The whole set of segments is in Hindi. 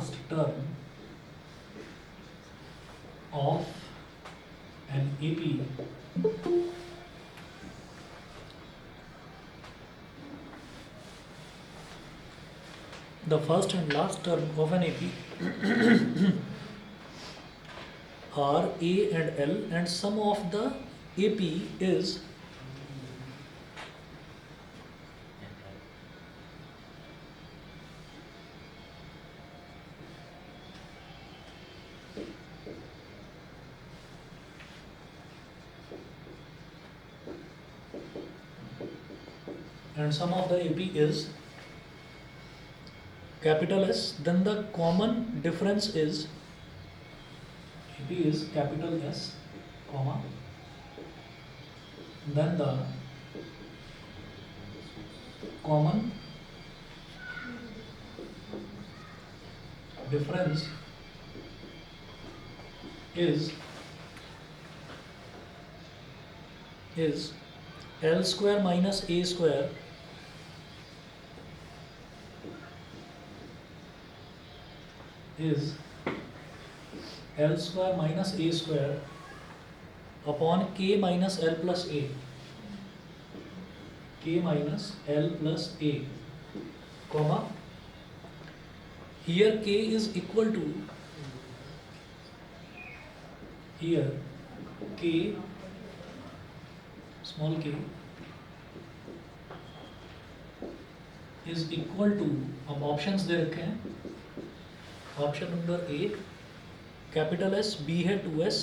last term of an AP the first and last term of an AP are A and L, and sum of the AP is capital S, then the common difference is AP is capital S, comma, then the common difference is L square minus A square is L square minus A square upon K minus L plus A. K minus L plus A, comma, here K is equal to, here K, small k, is equal to, अब ऑप्शंस दे रखे हैं, option number A capital S, B है 2s,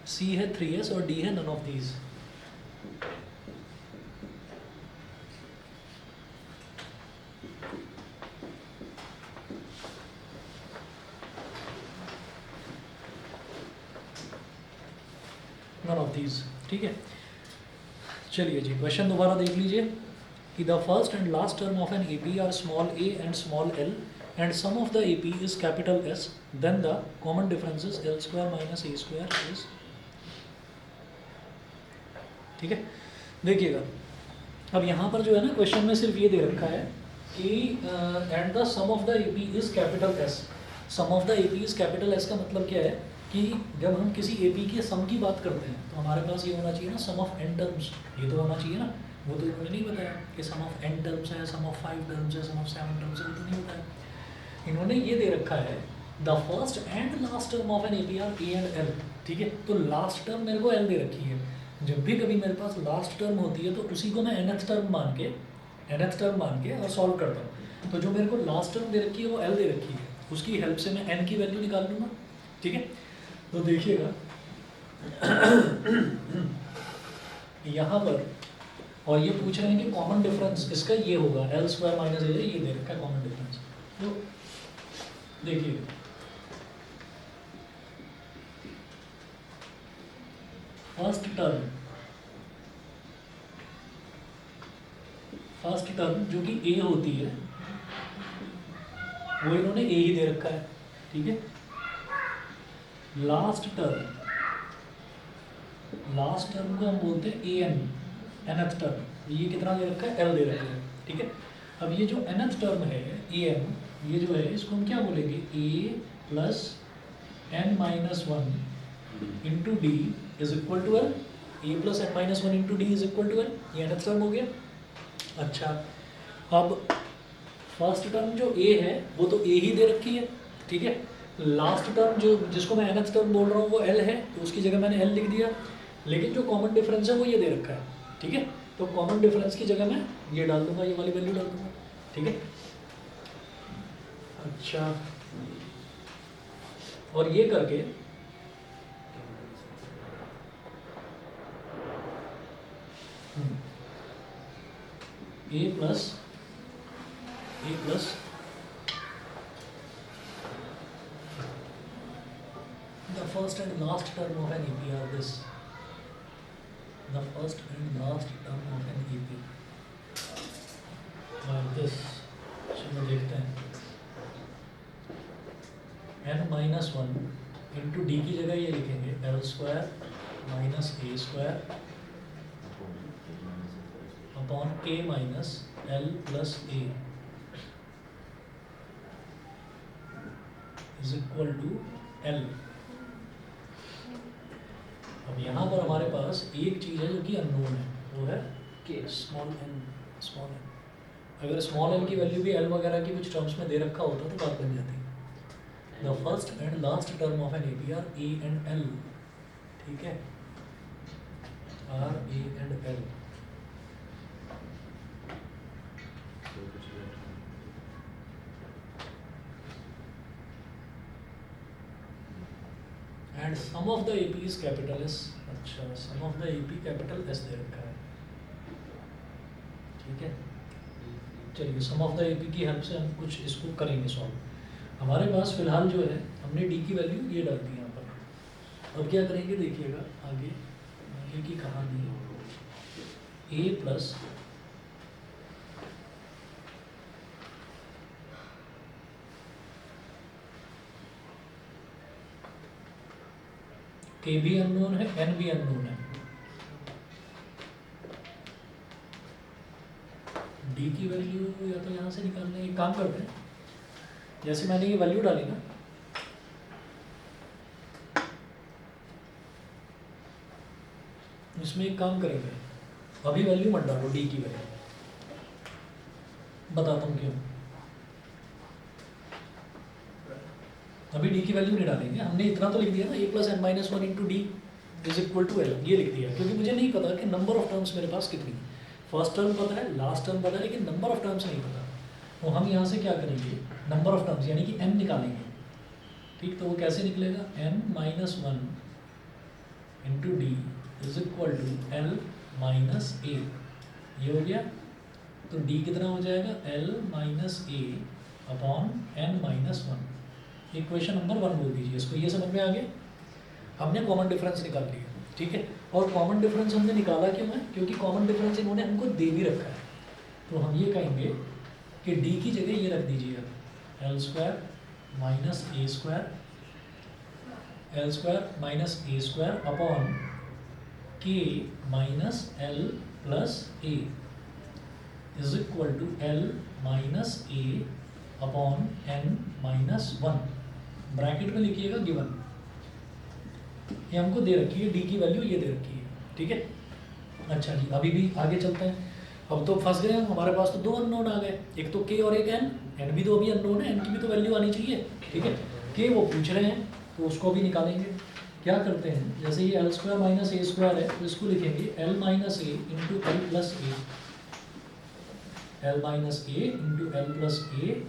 सी है 3s और डी है none of these. None of these. ठीक है, चलिए जी क्वेश्चन दोबारा देख लीजिए कि the first and last term of an AP are small a and small l and sum of the AP is capital S, then the common difference is L square minus A square is. ठीक है, देखिएगा अब यहाँ पर जो है ना क्वेश्चन में सिर्फ ये दे रखा है कि and the sum of the AP is capital S. Sum of the AP is capital S का मतलब क्या है कि जब हम किसी एपी के सम की बात करते हैं तो हमारे पास ये होना चाहिए ना सम ऑफ n टर्म्स, ये तो होना चाहिए ना. वो तो इन्होंने नहीं बताया कि सम ऑफ n टर्म्स है, सम ऑफ 5 टर्म्स है, सम ऑफ 7 टर्म्स है, वो तो नहीं बताया. इन्होंने ये दे रखा है the first and last term of an AP are A and L. ठीक है, तो लास्ट टर्म मेरे को एल दे रखी है. जब भी कभी मेरे पास लास्ट टर्म होती है तो उसी को मैं nth टर्म मान के और सॉल्व करता हूँ. तो जो मेरे को लास्ट टर्म दे रखी है वो एल दे रखी है, उसकी हेल्प से मैं n की वैल्यू निकाल लूँगा. ठीक है, तो देखिएगा यहाँ पर, और ये पूछ रहे हैं कि कॉमन डिफरेंस इसका ये होगा L स्क्वायर माइनस ए, ये दे रखा है कॉमन डिफरेंस. तो देखिए फर्स्ट टर्म जो कि A होती है वो इन्होंने A ही दे रखा है. ठीक है, लास्ट टर्म को हम बोलते हैं an, nth टर्म. ये कितना दे रखा है, L दे रखा है. ठीक है, अब ये जो nth टर्म है an, ये जो है इसको हम क्या बोलेंगे, a plus n minus 1 into D is equal to L. a plus n minus 1 into D is equal to L, ये nth टर्म हो गया. अच्छा, अब फर्स्ट टर्म जो a है वो तो a ही दे रखी है. ठीक है, लास्ट टर्म जो जिसको मैं nth टर्म बोल रहा हूँ वो L है, तो उसकी जगह मैंने L लिख दिया. लेकिन जो कॉमन डिफरेंस है वो ये दे रखा है. ठीक है, तो कॉमन डिफरेंस की जगह मैं ये डाल दूंगा, ये वाली वैल्यू डाल दूंगा. ठीक है, अच्छा, और ये करके a plus the first and last term of an EP are this. The first and last term of an EP are this. चलो देखते हैं. n माइनस 1 इंटू डी की जगह ये लिखेंगे L स्क्वायर माइनस ए स्क्वायर अपॉन के minus L plus A is equal to L. अब यहाँ पर हमारे पास एक चीज़ है जो कि अननोन है, वो है के स्मॉल एन। स्मॉल एन, अगर स्मॉल एन की वैल्यू भी एल वगैरह की कुछ टर्म्स में दे रखा होता तो बात बन जाती। The first and last term of an AP are A and L, ठीक है, are A and l. And sum of the AP is capital S. अच्छा, sum of the AP capital S दे रखा है, ठीक है। चलिए सम ऑफ द एपी की हेल्प से हम कुछ इसको करेंगे सॉल्व। हमारे पास फिलहाल जो है हमने डी की वैल्यू ये डाल दी यहाँ पर। अब क्या करेंगे देखिएगा आगे की कहानी। ए प्लस के भी अननोन है, एन भी अननोन है। डी की वैल्यू या तो यहाँ से निकालने एक काम करते हैं, जैसे मैंने ये वैल्यू डाली ना, इसमें एक काम करेंगे, अभी वैल्यू मत डालो डी की वैल्यू, बताता हूँ क्यों। अभी डी की वैल्यू नहीं डालेंगे, हमने इतना तो लिख दिया ना, a plus n minus one into D is equal to l, ये लिख दिया, क्योंकि मुझे नहीं पता कि नंबर ऑफ टर्म्स मेरे पास कितनी। फर्स्ट टर्म पता है, लास्ट टर्म पता है, लेकिन नंबर ऑफ टर्म्स नहीं पता। तो हम यहाँ से क्या करेंगे, नंबर ऑफ टर्म्स यानी कि एन निकालेंगे, ठीक। तो वो कैसे निकलेगा, n minus one into D is equal to L minus a, ये हो गया। तो डी कितना हो जाएगा, एल माइनस ए upon N minus one. Equation number 1 बोल दीजिए इसको। ये समझ में आ गया, हमने कॉमन डिफरेंस निकाल लिया, ठीक है। और कॉमन डिफरेंस हमने निकाला क्यों है, क्योंकि कॉमन डिफरेंस इन्होंने हमको दे भी रखा है। तो हम ये कहेंगे कि डी की जगह ये रख दीजिए आप, एल स्क्वायर माइनस ए स्क्वायर, एल स्क्वायर माइनस ए स्क्वायर अपॉन के minus L plus A is equal to L minus A upon N minus one. Bracket में लिखिएगा गिवन, ये हमको दे रखी है, डी की वैल्यू ये दे रखी है, ठीक है। अच्छा जी, अभी भी आगे चलते हैं। अब तो फंस गए हम, हमारे पास तो दो अननोन आ गए, एक तो के और एक एन। एन भी तो अभी अननोन है, एन की भी तो वैल्यू आनी चाहिए, ठीक है। के वो पूछ रहे हैं तो उसको भी निकालेंगे। क्या करते हैं, जैसे ये एल स्क्वायर माइनस ए स्क्वायर है तो इसको लिखेंगे l minus a into L plus a, l minus a into L plus a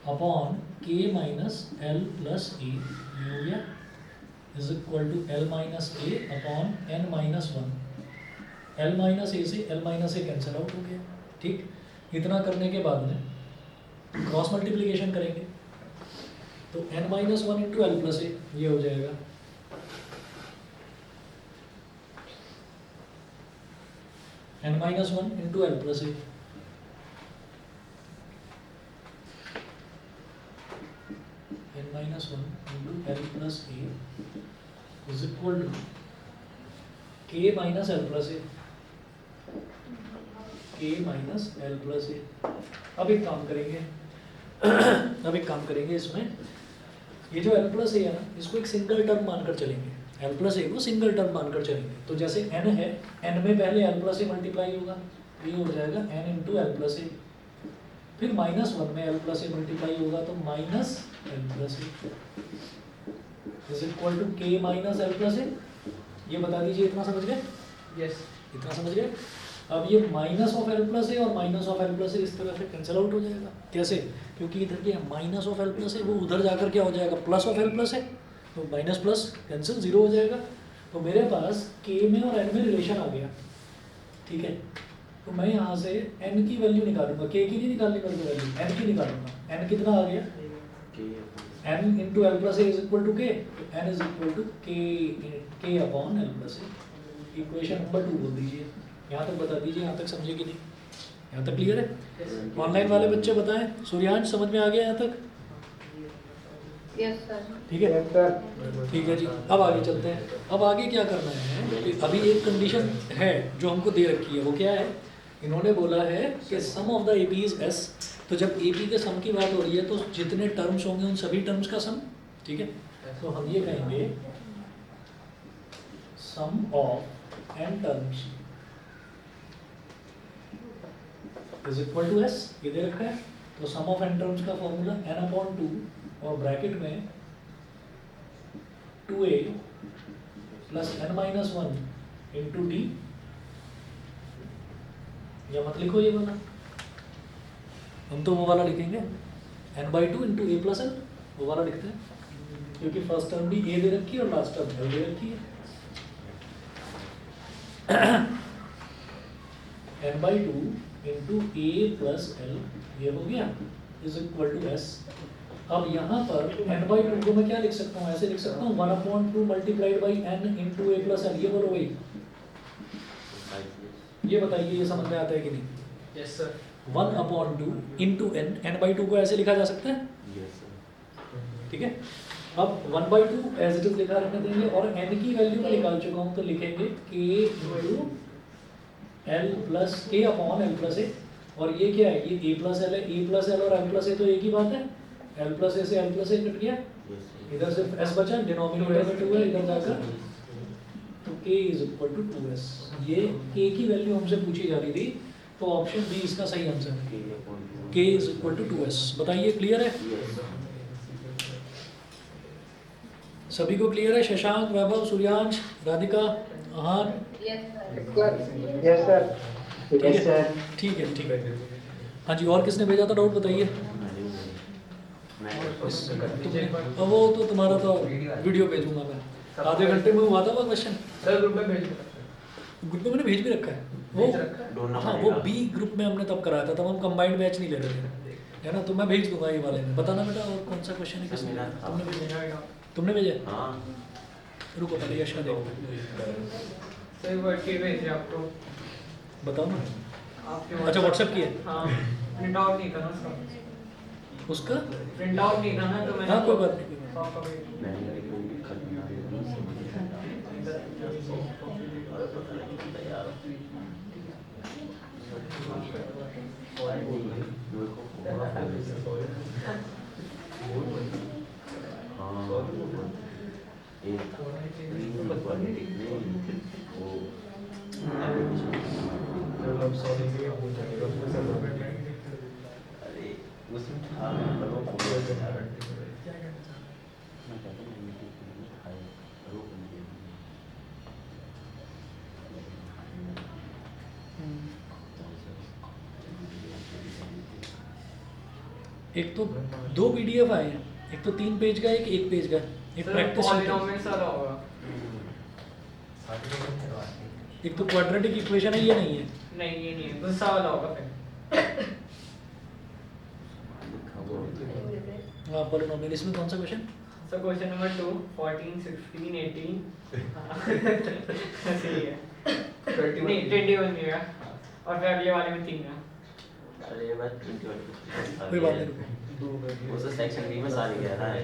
upon के माइनस एल प्लस ए, ये हो गया, is equal to L minus A upon N minus one. L minus a से l minus a cancel out हो गया, ठीक। इतना करने के बाद में क्रॉस मल्टीप्लिकेशन करेंगे, तो n minus one into L plus ए, ये हो जाएगा, n minus one into L plus a, n minus one into L plus A is equal to के minus L plus a, k minus L plus ए। अब एक काम करेंगे अब एक काम करेंगे, इसमें ये जो एल प्लस ए है ना, इसको एक सिंगल टर्म मानकर चलेंगे, एल प्लस ए को सिंगल टर्म मानकर चलेंगे। तो जैसे एन है, एन में पहले एल प्लस ए मल्टीप्लाई होगा, ये हो जाएगा N into L plus A, फिर माइनस वन में एल प्लस ए मल्टीप्लाई होगा तो minus L plus A is equal to के माइनस एल प्लस ए। ये बता दीजिए, इतना समझ गए? यस, इतना समझ गए। अब ये minus of L plus a और माइनस ऑफ एल प्लस ए इस तरह से कैंसिल आउट हो जाएगा। कैसे? क्योंकि इधर के माइनस ऑफ एल प्लस ए वो उधर जाकर क्या हो जाएगा, प्लस ऑफ एल प्लस है, तो माइनस प्लस कैंसिल, जीरो हो जाएगा। तो मेरे पास के में और एन में रिलेशन आ गया, ठीक है। तो मैं यहाँ से एन की वैल्यू निकालूंगा, के की नहीं निकालनी मेरे को वैल्यू, एन की निकालूंगा। एन कितना आ गया, N into L plus A is equal to K, N is equal to K upon L plus A. Equation number 2 बोल दीजिए। यहाँ तक बता दीजिए, यहाँ तक समझे कि नहीं? यहाँ तक क्लियर है? ऑनलाइन वाले बच्चे बताएं, सूर्यांश समझ में आ गया यहाँ तक? Yes sir. ठीक है ठीक है जी। अब आगे चलते हैं। अब आगे क्या करना है कि अभी एक कंडीशन है जो हमको दे रखी है, वो क्या है? इन्होंने बोला है कि sum of the AP is S. तो जब एपी के सम की बात हो रही है तो जितने टर्म्स होंगे उन सभी टर्म्स का सम, ठीक है। तो हम ये कहेंगे sum of n terms is equal to S, ये दे रखा है। तो सम ऑफ एन टर्म्स का फॉर्मूला एन अपॉन टू और ब्रैकेट में 2a plus n minus one into d, या मत लिखो ये वाला, हम तो वो वाला लिखेंगे n by two into A plus N, वो वाला लिखते हैं क्योंकि फर्स्ट टर्म भी a दे रखी है और लास्ट टर्म l दे रखी है। n by two into A plus L, ये हो गया, इज इक्वल टू एस। अब यहाँ पर n बाई टू को मैं क्या लिख सकता हूँ? ऐसे लिख सकता हूँ 1/2 multiplied by n into A plus L. ये बोलो भाई, ये बताइए ये समझ में आता है कि नहीं? Yes sir. 1/2 into N, n by two को ऐसे लिखा जा सकता है, ठीक है। अब 1/2 एज इट इज लिखा रहने देंगे और n की वैल्यू मैं निकाल चुका हूँ, तो लिखेंगे k into L plus k upon L plus a. और ये क्या है? ये a प्लस एल है, a प्लस एल और एल प्लस ए तो एक ही बात है। एल प्लस ए से एल प्लस ए कट गया, इधर सिर्फ एस बचा, डिनोमिनेटर में 2 है, इधर जाकर तो k is equal to 2s। ये k की वैल्यू हमसे पूछी जा रही थी, तो ऑप्शन बी इसका सही आंसर है, k is equal to 2s। बताइए क्लियर है? सभी को क्लियर है? शशांक, वैभव, सूर्यांश, राधिका, आहान? Yes sir. ठीक है ठीक है। हाँ जी, और किसने भेजा था डाउट बताइए? अब वो तो तुम्हारा तो वीडियो भेजूंगा मैं, आधे घंटे में हुआ था वो क्वेश्चन। सर ग्रुप में भेज दो। ग्रुप में मैंने भेज भी रखा है वो। हाँ, वो बी ग्रुप में हमने तब कराया था, तब हम कंबाइंड बैच नहीं ले रहे थे, है ना। तो मैं भेज दूंगा ये वाले में। बताना बेटा और कौन सा क्वेश्चन है, किसने तुमने भेजा? तुमने भेजा? रुको पहले यश का देखो। सर वर्ड के भेज रहे आपको। बताओ ना। आपके अच्छा, व्हाट्सएप किया? हाँ, प्रिंट आउट नहीं था ना उसका प्रिंट आउट नहीं था ना, तो मैंने हाँ कोई बात नहीं। आपका भेज एक तो 2 पीडीएफ आए हैं, एक तो 3 पेज का, एक 1 पेज का, एक प्रैक्टिस शीट है, पॉलिनोमियल सारा होगा। एक तो क्वाड्रेटिक इक्वेशन है, ये नहीं है। नहीं ये नहीं है, दूसरा वाला होगा फिर। हाँ, पॉलिनोमियल। इसमें कौन सा क्वेश्चन? सर क्वेश्चन नंबर 2 14 16 18 सही है। 21 भी है और फिर अगले वाले में 3 है। अरे बात 21 कोई बात नहीं। वो तो सेक्शन बी में सारी कह रहा है।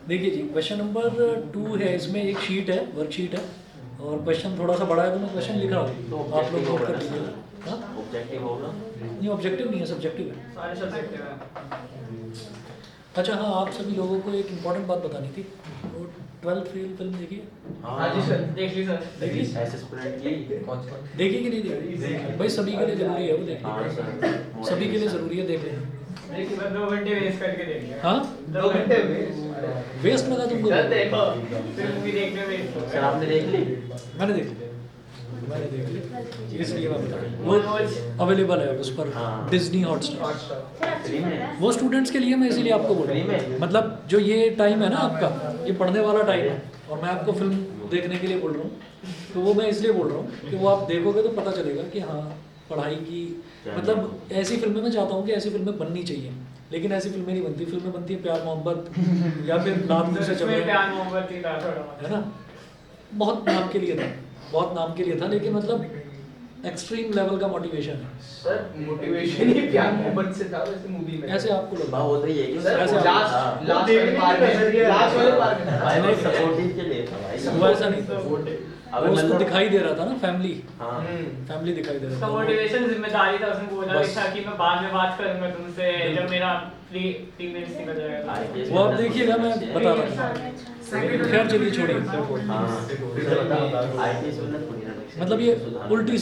देखिए जी, क्वेश्चन नंबर 2 है, इसमें एक शीट है, वर्कशीट है, और क्वेश्चन थोड़ा सा बड़ा है तो मैं क्वेश्चन लिख रहा हूँ, आप लोग नोट कर लीजिएगा। हाँ, ऑब्जेक्टिव होगा? नहीं ऑब्जेक्टिव नहीं है, सब्जेक्टिव है। सारे सब्जेक्ट है। अच्छा हाँ, आप सभी लोगों को एक इम्पोर्टेंट बात बतानी थी। 12th फेल फिल्म देखिए? हाँ जी सर, देख ली सर। देख ली? ऐसे स्टूडेंट की कौन सी? देखिए कि नहीं देखिए? भाई सभी के लिए जरूरी है वो देखिए। हाँ सर, सभी के लिए जरूरी है, देख लें। देखिए मैं 2 घंटे वेस्ट करके देख लिया। हाँ, 2 घंटे वेस्ट लगा तुमको? सर देखो, फिर मूवी देखने में सर आपने देख ली? मैंने देख ली, मैंने देख ली, इसलिए मैं बता रहा हूँ। वो अवेलेबल है उस पर, हाँ। Disney Hotstar. फ्री में? वो स्टूडेंट्स के लिए मैं इसीलिए आपको बोल रहा हूँ, मतलब जो ये टाइम है ना आपका, ये पढ़ने वाला टाइम है, और मैं आपको फिल्म देखने के लिए बोल रहा हूँ, तो वो मैं इसलिए बोल रहा हूँ कि वो आप देखोगे तो पता चलेगा कि हाँ पढ़ाई की, मतलब ऐसी फिल्में मैं चाहता हूँ कि ऐसी फिल्में बननी चाहिए, लेकिन ऐसी फिल्में नहीं बनती। फिल्में बनती है प्यार मोहब्बत या फिर नाम से चल रहे, प्यार मोहब्बत ही था थोड़ा, है ना। बहुत नाम के लिए था, बहुत नाम के लिए था, लेकिन मतलब एक्सट्रीम लेवल का मोटिवेशन है। सर मोटिवेशन ही प्यार मोहब्बत से था वैसे मूवी में। ऐसे आपको लगता बात है? होता ही है कि सर ऐसे लास्ट हाँ। लास्ट वाले पार्ट में लास्ट वाले पार्ट में भाई वो सपोर्टिव के लिए था भाई। वो ऐसा नहीं था, वो उसको मतलब- दिखाई दे रहा था ना, फैमिली हाँ फैमिली दिखाई दे रहा उसका था। मोटिवेशन जिम्मेदारी था, उसने बोला बस। भी था कि मैं बाद में बात करूंगा तुमसे जब मेरा 3 मिनट्स निकल जाएगा। IPS वो आप देखिएगा, मैं बता रहा हूँ। खैर चलिए छोड़िए। IPS में ना थोड़ी ना मतलब ये उल्टी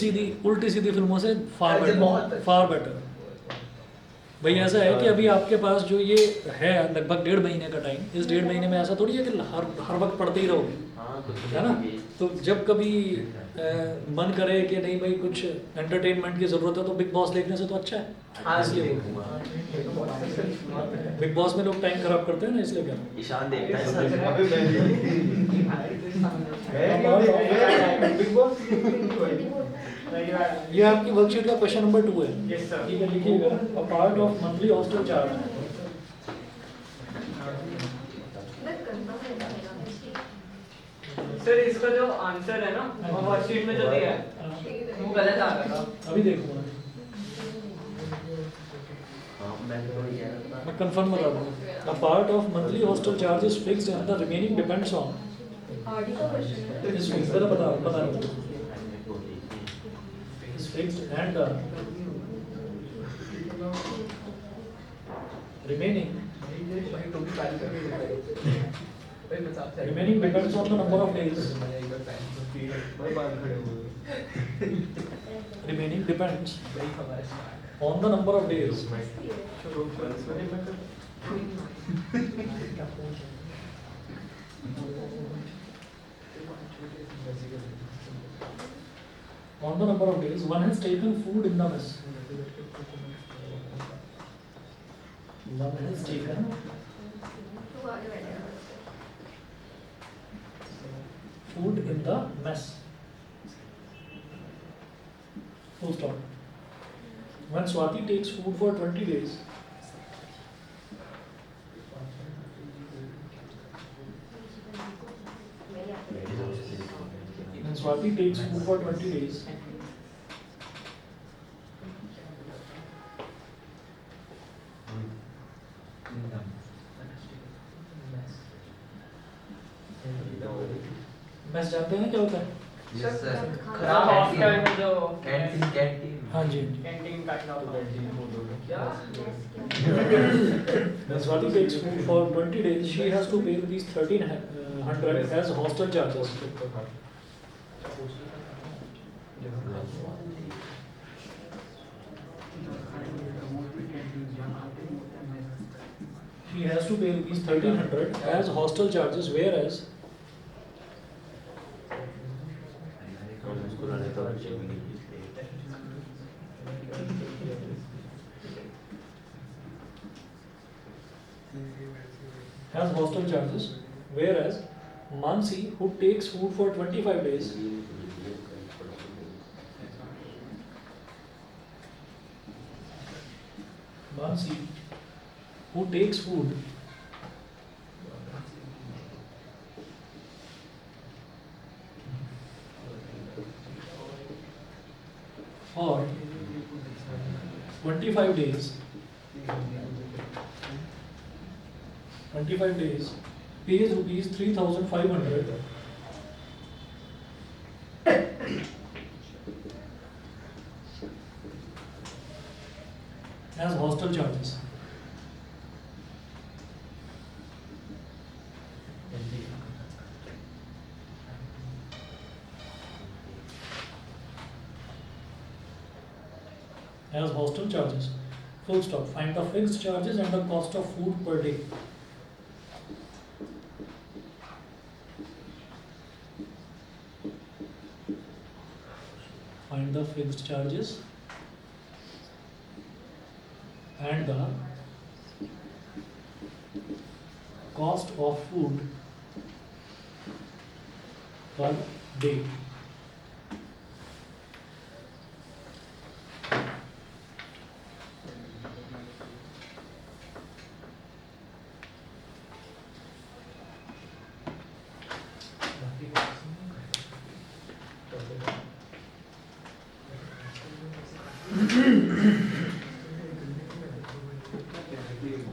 सीधी फिल्मों से फार अरे बहुत बेटर, अच्छा। Far better. भाई ऐसा है कि अभी आपके पास जो ये है लगभग 1.5 महीने का टाइम, इस 1.5 महीने में ऐसा थोड़ी है कि हर वक्त पढ़ते ही रहोगे, हाँ कुछ है ना? तो जब कभी मन करे कि नहीं भाई कुछ एंटरटेनमेंट की जरूरत है तो बिग बॉस देखने से तो अच्छा है, हाँ, इसलिए देखूंगा। बिग बॉस में लोग टाइम खराब करते हैं ना, इसलिए क्या ईशान देखता है बिग बॉस ये आपकी वर्कशीट का क्वेश्चन नंबर 2 है। Yes, sir. ठीक है, लिखिएगा a part of monthly hostel charge. Sir इसका जो आंसर है ना वो वर्कशीट में जो दिया है वो गलत आ रहा था। अभी देखूंगा, हाँ मैं तो वही कह रहा था। मैं कंफर्म बता दूंगा। A part of monthly hostel charge is fixed and the remaining depends on is fixed. जरा बता is fixed and remaining depends on the number of days. Remaining depends on the number of days. On the number of days one has taken food in the mess. One has taken food in the mess. Full stop. When Swati takes food for 20 days, when Swati takes food for 20 days, mess जानते हैं क्या होता है? यस सर खराब हॉस्टल में जो कैंटीन हाँ जी, हाँ जी। कैंटीन का क्या When Swati takes food for 20 days, she has to pay rupees 1300 as hostel charges. She has to pay rupees 1300 as hostel charges, whereas उसको रहने तो अच्छे भी has hostel charges, whereas Mansi, who takes food for 25 days, Mansi, who takes food for 25 days, 25 days, pays rupees 3,500 as hostel charges. As hostel charges. Full stop. Find the fixed charges and the cost of food per day. Find the fixed charges and the cost of food per day.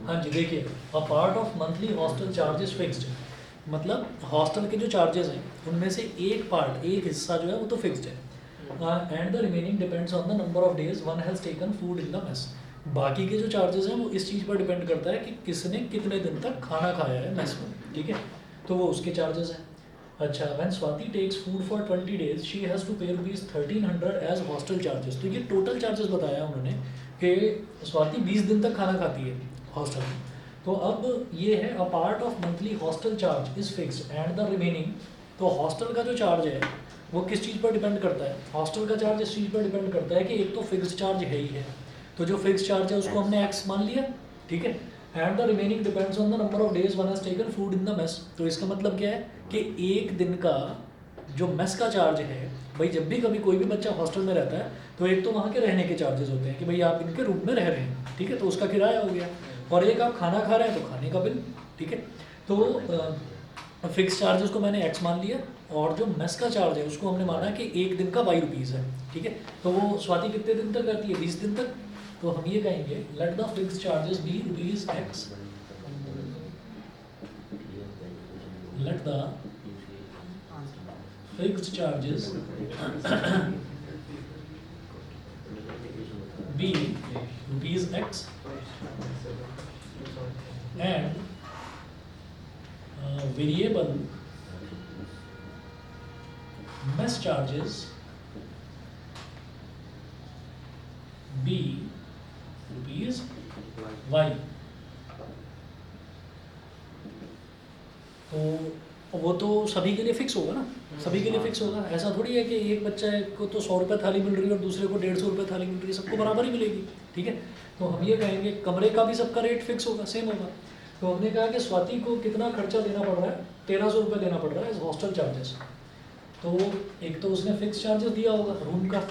हाँ जी देखिए, a part of monthly hostel charges fixed, मतलब हॉस्टल के जो चार्जेस हैं उनमें से एक पार्ट, एक हिस्सा जो है वो तो फिक्स्ड है, and the remaining depends on the number of days one has taken food in the mess. बाकी के जो चार्जेस हैं वो इस चीज़ पर डिपेंड करता है कि किसने कितने दिन तक खाना खाया है मेस में, ठीक है, तो वो उसके चार्जेस हैं। अच्छा, when Swati takes food for 20 days she has to pay ₹1300 as hostel charges. तो ये टोटल चार्जेस बताया उन्होंने कि स्वाति 20 दिन तक खाना खाती है हॉस्टल में। तो अब ये है a part of monthly hostel charge is fixed and the remaining, तो हॉस्टल का जो चार्ज है वो किस चीज़ पर डिपेंड करता है, हॉस्टल का चार्ज इस चीज़ पर डिपेंड करता है कि एक तो फिक्स्ड चार्ज है ही है, तो जो फिक्स्ड चार्ज है उसको हमने x मान लिया, ठीक है, and the remaining depends on the number of days one has taken food in the mess. तो इसका मतलब क्या है कि एक दिन का जो मेस का चार्ज है, भाई जब भी कभी कोई भी बच्चा हॉस्टल में रहता है तो एक तो वहाँ के रहने के चार्जेस होते हैं कि भाई आप इनके रूम में रह रहे हैं, ठीक है, तो उसका किराया हो गया, और एक आप खाना खा रहे हैं तो खाने का बिल, ठीक है। तो फिक्स चार्जेस को मैंने x मान लिया, और जो मेस का चार्ज है उसको हमने माना कि एक दिन का ₹22 है, ठीक है, तो वो स्वाति कितने दिन तक रहती है, 20 दिन तक। तो हम ये कहेंगे let the fix charges be ₹x, let the fixed charges be ₹x and variable mess charges be ₹y। तो वो तो सभी के लिए फिक्स होगा ना, सभी के लिए फिक्स होगा, ऐसा थोड़ी है कि एक बच्चा को तो 100 रुपये थाली मिल रही है और दूसरे को 150 रुपये थाली मिल रही है, सबको बराबर ही मिलेगी, ठीक है। तो हम ये कहेंगे कमरे का भी सबका रेट फिक्स होगा, सेम होगा। तो हमने कहा कि स्वाति को कितना खर्चा देना पड़ रहा है, 1300 रुपये देना पड़ रहा है एज हॉस्टल चार्जेस। तो एक तो उसने फिक्स चार्जेस दिया होगा रूम का,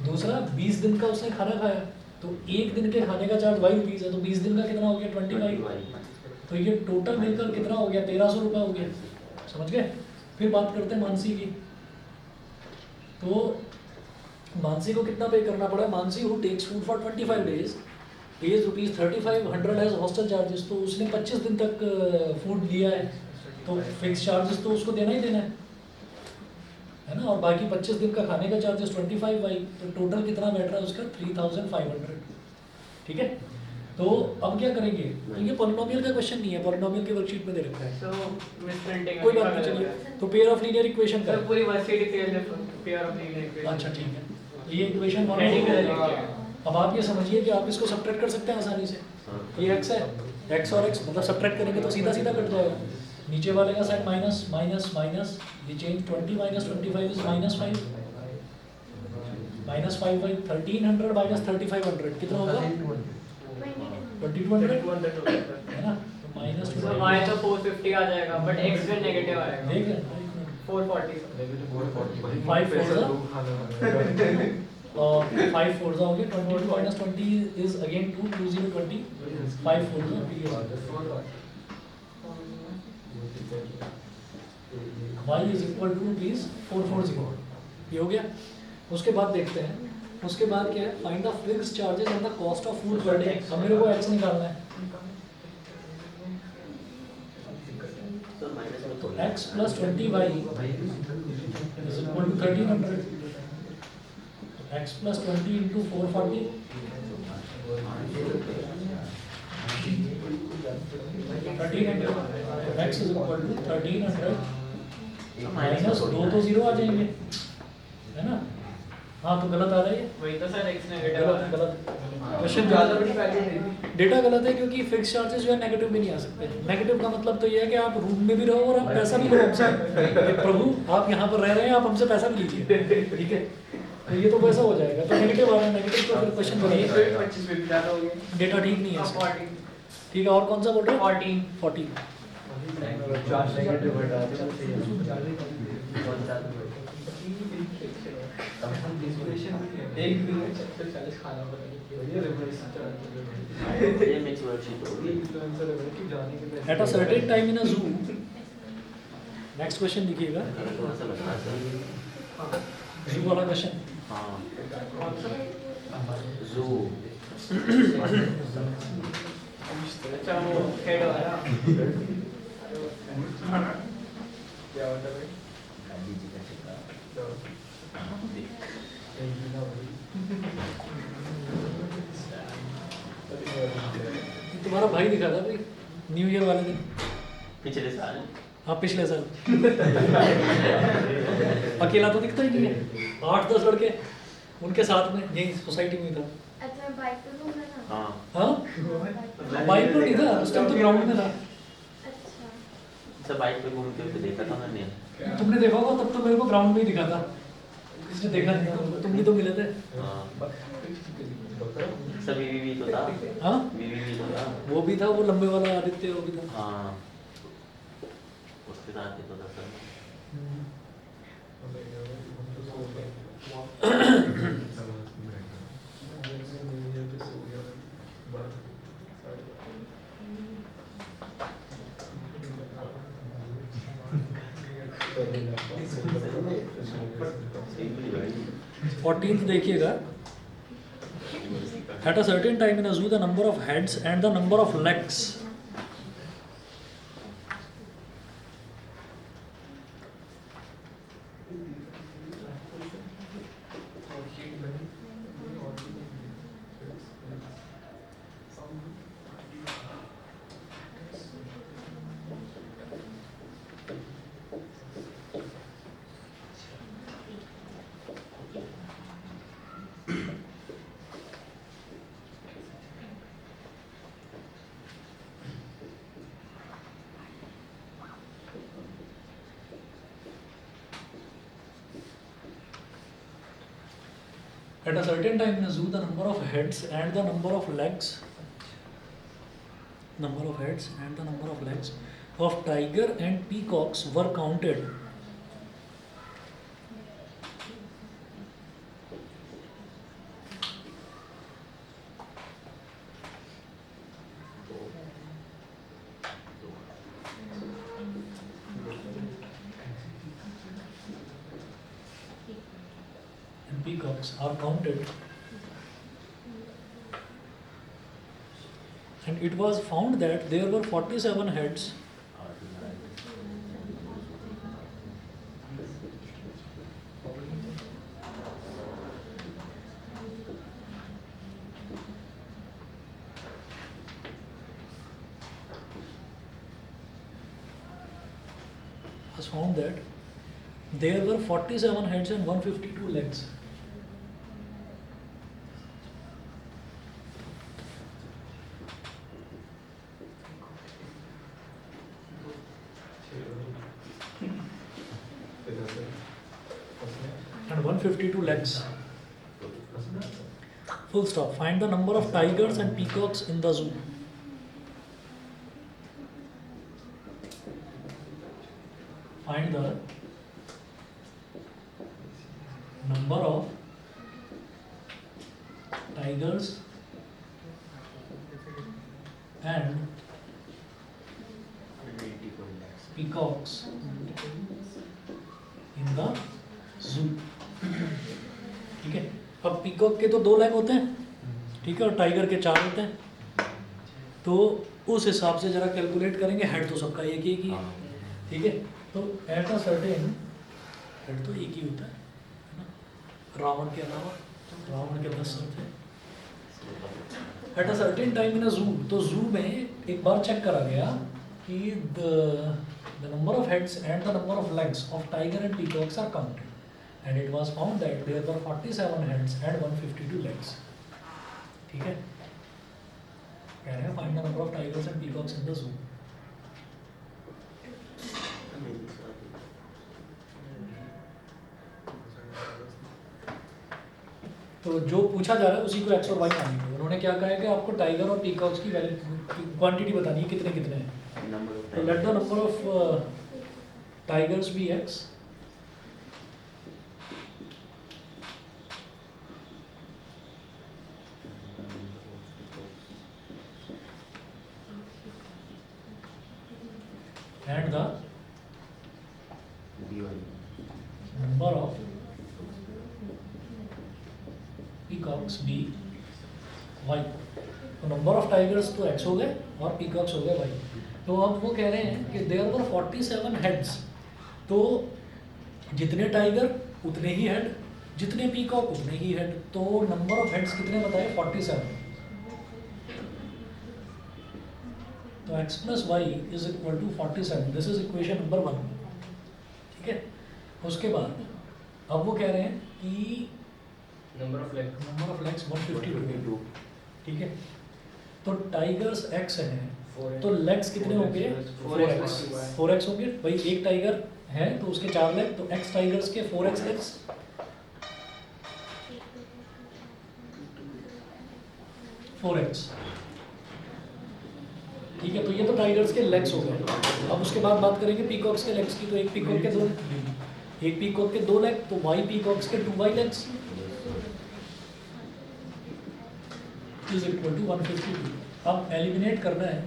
दूसरा 20 दिन का उसने खाना खाया, तो एक दिन के खाने का चार्ज ₹22 है, तो 20 दिन का कितना हो गया 25, तो ये टोटल मिलकर कितना हो गया 1300 रुपये हो गया, समझ गए। फिर बात करते हैं मानसी की, तो मानसी को कितना पे करना पड़ा, Mansi who takes food for 25 days pays ₹3500 as hostel charges, तो उसने 25 दिन तक फूड दिया है, तो फिक्स चार्जेस तो उसको देना ही देना है ना, और बाकी 25 दिन का खाने का चार्जेस 25/, तो टोटल कितना बैठ रहा है उसका 3500, ठीक है। तो अब क्या करेंगे, तो ये पॉलिनोमियल का क्वेश्चन नहीं है, पॉलिनोमियल की वर्कशीट में दे रखा है, So, misprinting कोई बात नहीं, चलिए तो पेयर ऑफ लीनियर इक्वेशन का सर पूरी varsity pair of linear equation. अच्छा ठीक है, तो ये इक्वेशन Heading में लिखते हैं। अब आप ये समझिए कि आप इसको सब्ट्रैक्ट कर सकते हैं आसानी से, ये x है, x और x मतलब सब्ट्रैक्ट करेंगे तो सीधा सीधा कट जाएगा, नीचे वाले का साइन माइनस माइनस माइनस, ये चेंज 20 - 25 इज -5, -5 1300 - 3500 कितना होगा 2200 है ना, तो माइनस So y तो 450 आ जाएगा, but x में नेगेटिव आएगा। देख लें 440 5 और 5 4 हो गए 22 - 20 is again 2 20 5 4 y is equal to rupees 440, ये हो गया। उसके बाद देखते हैं, उसके बाद क्या है, find the fixed charges and the cost of food per day. अब मेरे को x निकालना है, तो x + 20y is equal to 1300, x + 20 into 440 1300, x is equal to 1300 minus 2 तो 0 आ जाएंगे, है ना, हाँ तो गलत आ रहा है, वही तो सर x नेगेटिव गलत गलत क्वेश्चन ज़्यादा बड़ी वैल्यू नहीं, डेटा गलत है, क्योंकि फिक्स चार्जेस जो है नेगेटिव भी नहीं आ सकते। नेगेटिव का मतलब तो ये है कि आप रूम में भी रहो और आप पैसा भी लो हमसे, कि प्रभु आप यहाँ पर रह रहे हैं, आप हमसे पैसा भी लीजिए, ठीक है, तो ये तो वैसा हो जाएगा, तो नेगेटिव आ रहा है, नेगेटिव तो फिर क्वेश्चन नहीं करिए, 25 में भी ज़्यादा हो गया। डेटा ठीक नहीं है इसका। 14 ठीक है, और कौन सा बोल रहे हो 14 चार नेगेटिव हटा देना एक दिन में 40 खाना पड़ेगा, ये मिक्स वर्कशीट होगी। At a certain time in a zoo, next question लिखिएगा, थोड़ा सा लगता है सर। जू वाला क्वेश्चन, हाँ जू अच्छा वो हेड वाला क्या होता है भाई? गांधी जी का चित्र तो तुम्हारा भाई दिखा था भाई न्यू ईयर वाले दिन। पिछले साल हाँ पिछले साल। अकेला तो दिखता ही नहीं है, 8-10 लड़के उनके साथ में यही सोसाइटी में ही था। अच्छा बाइक पे घूम रहा था। हाँ हाँ बाइक पर नहीं था उस टाइम, तो ग्राउंड में था। अच्छा सब बाइक पे घूमते हुए देखा था मैंने। तुमने देखा होगा तब तो मेरे को ग्राउंड में ही दिखा था, किसने देखा नहीं था, तुम भी तो मिले थे। हाँ सब वीवी तो था। हाँ वीवी तो था। वो भी था, वो लंबे वाला आदित्य वो भी था। हाँ उसके साथ ही तो था सब। फोर्टीन देखिएगा। At a certain time in a zoo, the number of heads and the number of legs at a certain time in a zoo, the number of heads and the number of legs of tiger and peacocks were counted. And peacocks are counted, and it was found that there were 47 heads and 152 legs. And 152 legs. Full stop. Find the number of tigers and peacocks in the zoo. Find the number of tigers and peacocks in the zoo. ठीक है, अब पीकॉक के तो 2 लेग होते हैं, ठीक है, और टाइगर के 4 होते हैं, तो उस हिसाब से जरा कैलकुलेट करेंगे। हेड तो सबका एक ही है, ठीक है, तो एट अ सर्टेन हेड तो एक ही होता है ना, रावण के अलावा, रावण के 10 सर थे। At a certain time in a zoo, तो जू में एक बार चेक करा गया कि the number of heads and the number of legs of tiger and peacocks are counted, and it was found that there were 47 heads and 152 legs. ठीक है, कह रहे हैं find the number of tigers and peacocks in the zoo. तो जो पूछा जा रहा है उसी को एक्स और वाई मानेंगे। उन्होंने क्या कहा है कि आपको टाइगर और पीकॉक्स की क्वांटिटी बतानी है, कितने कितने हैं। तो let the number of tigers be X and the number of peacocks be y. तो नंबर ऑफ टाइगर्स तो x हो गए और पीकॉक्स हो गए y। तो अब वो कह रहे हैं कि देयर वर 47 हेड्स, तो जितने टाइगर उतने ही हेड, जितने पीकॉक उतने ही हेड, तो नंबर ऑफ हेड्स कितने बताए 47। तो x plus Y is equal to 47, this is equation number 1। ठीक है, उसके बाद अब वो कह रहे हैं कि number of leg number of legs 152। ठीक है, तो टाइगर्स x हैं तो लेग्स कितने होंगे 4x। 4x होंगे भाई, एक टाइगर है तो उसके 4 लेग, तो x टाइगर्स के 4x लेग्स। ठीक है, तो ये तो टाइगर्स के लेग्स हो गए। अब उसके बाद बात करेंगे पीकॉक्स के लेग्स की। तो एक पीकॉक के 2, एक पीकॉक के 2 लेग, तो y पीकॉक्स के 2y legs is equal to 152। अब एलिमिनेट करना है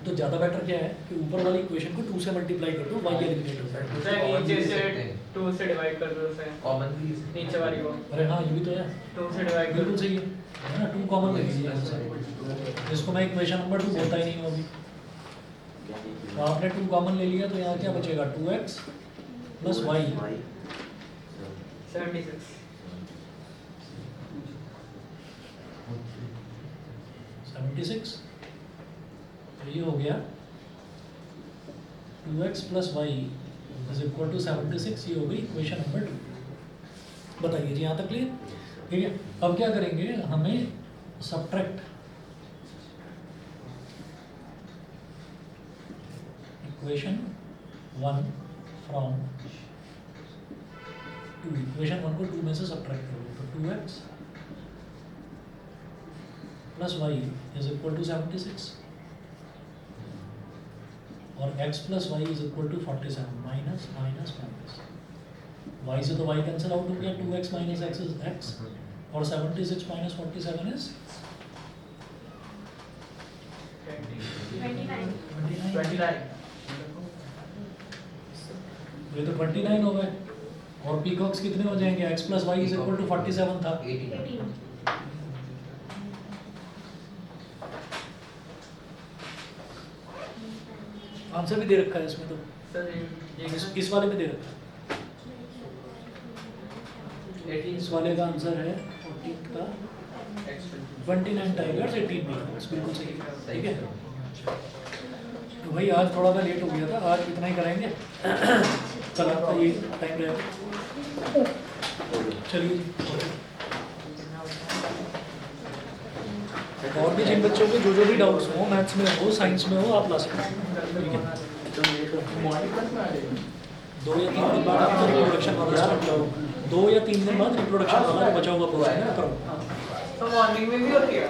तो ज़्यादा बेटर क्या है कि ऊपर वाली इक्वेशन को 2 से मल्टीप्लाई कर दो, y एलिमिनेट हो जाएगा। सर नीचे से 2 से डिवाइड कर दो उसे, कॉमन भी नीचे वाली को अरे हाँ, ये भी तो है, 2 से डिवाइड कर बिल्कुल दो। सही है ना। 2 कॉमन ले लीजिए आंसर, जिसको मैं इक्वेशन नंबर 2 बोलता ही नहीं हूँ अभी। तो आपने 2 कॉमन ले लिया तो यहाँ क्या बचेगा 2x प्लस y। 76 76, तो ये हो गया 2x plus Y is equal to 76। ये हो गई इक्वेशन नंबर 2। बताइए जी, यहाँ तक क्लियर? ठीक है, अब क्या करेंगे, हमें सब्ट्रैक्ट इक्वेशन 1 फ्रॉम 2। इक्वेशन 1 को 2 में से सब्ट्रैक्ट करोगे तो 2x plus Y is equal to 76 और x plus Y is equal to 47 minus minus minus. y से तो y कैंसिल आउट हो गया, 2x minus x is x और 76 माइनस 47 इज 29। 29 ये तो 29 हो गए। और पीकॉक्स कितने हो जाएंगे, x plus Y is equal to 47 था। 18। आंसर भी दे रखा है इसमें तो, सर ये इस वाले में दे रखा है। इस वाले का आंसर है 14 का 29 टाइगर्स 18 पीकॉक्स, बिल्कुल सही है। ठीक है, तो भाई आज थोड़ा सा लेट हो गया था, आज इतना ही करेंगे। कल आपका ये टाइम रहेगा। चलिए जी। और भी जिन बच्चों के जो भी डाउट्स हो, मैथ्स में हो, साइंस में हो, आप ला सकते हैं। ठीक है, मॉर्निंग क्लास में आ रहे हैं 2 या 3 दिन बाद आपका रिप्रोडक्शन वाला स्टार्ट करो। 2 या 3 दिन बाद रिप्रोडक्शन वाला जो बचा हुआ पूरा है ना करो। तो मॉर्निंग में भी होती है।